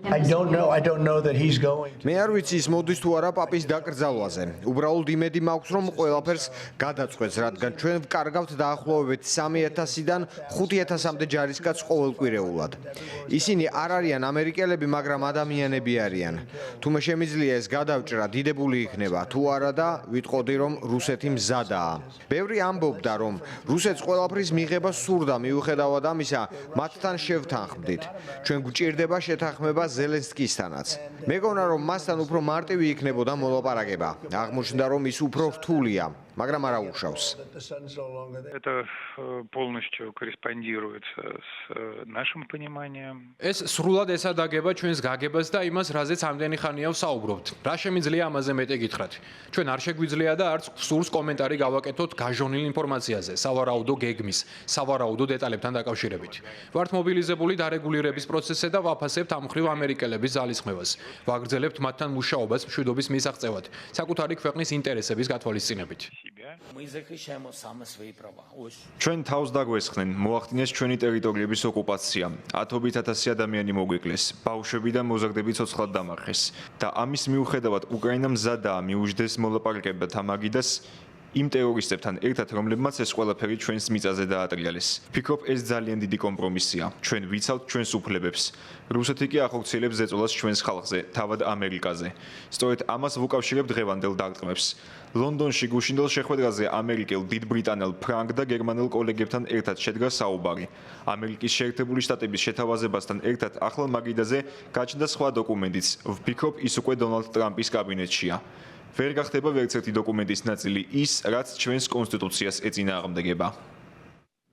I don't know that he's going. მე არ ვიცი ის მოდის თუ არა პაპის დაკრძალვაზე. უბრალოდ იმედი მაქვს რომ ყველაფერს გადაწყვეტს, რადგან ჩვენ ვკარგავთ დაახლოებით 3000-დან 5000-მდე ჯარისკაცს ყოველკვირეულად. ისინი არ არიან ამერიკელები, მაგრამ ადამიანები არიან. თუმე შემიძლია ეს გადავჭრა დიდებული იქნება, თუ არა და ვიტყოდი რომ რუსეთი მზადაა. ბევრი ამბობდა რომ რუსეთს ყველაფრის მიღება სურდა, მიუხედავად ამისა, მათთან შევთანხმდით. ჩვენ გვჭირდება შეთანხმება ზელენსკისთანაც. მეგონა რომ მასთან უფრო მარტივი იქნებოდა მოლაპარაკება. აღმოჩნდა რომ ის უფრო რთულია, მაგრამ არა უშავს. Это полностью корреспондирует с нашим пониманием. ეს სრულად ესადაგება ჩვენს გაგებას და იმას, რაზეც ამდენი ხანია ვსაუბრობთ. რა შემიძლია ამაზე მეტი გითხრათ? ჩვენ არ შეგვიძლია და არც სურს კომენტარი გავაკეთოთ გაჟონილ ინფორმაციაზე, სავარაუდო გეგმის, სავარაუდო დეტალებთან დაკავშირებით. ვართ მობილიზებული დარეგულირების პროცესზე და ვაფასებთ ამ მხრივ ამერიკელების ძალისხმევას. ვაგრძელებთ მათთან მუშაობას მშვიდობის მისაღწევად, საკუთარი ქვეყნის ინტერესების გათვალისწინებით. ჩვენ თავს დაგვესხნენ, მოახდინეს ჩვენი ტერიტორიების ოკუპაცია. ათობით ათასი ადამიანი მოგვიკლეს, ბავშვები და მოზარდები ცოცხლად დამარხეს. და ამის მიუხედავად უკრაინა მზადაა მიუჯდეს მოლაპარაკებად ამ აგიდას იმ ტერორისტებთან ერთად, რომლებმაც ეს ყველაფერი ჩვენს მიწაზე დაატრიალეს. ვფიქრობ, ეს ძალიან დიდი კომპრომისია. ჩვენ ვიცავთ ჩვენს უფლებებს. რუსეთი კი ახორციელებს ზეწოლას ჩვენს ხალხზე, თავად ამერიკაზე. სწორედ ამას ვუკავშირებ დღევანდელ დარტყმებს. ლონდონში გუშინდელ შეხვედრაზე ამერიკელ, დიდ ბრიტანელ, ფრანგ და გერმანელ კოლეგებთან ერთად შედგა საუბარი. ამერიკის შეერთებული შტატების შეთავაზებასთან ერთად ახალ მაგიდაზე გაჩნდა სხვა დოკუმენტიც. ვფიქრობ, ის უკვე დონალდ ტრამპის კაბინეტშია. ვერ გახდება ვერც ერთი დოკუმენტის ნაწილი ის, რაც ჩვენს კონსტიტუციას ეწინააღმდეგება.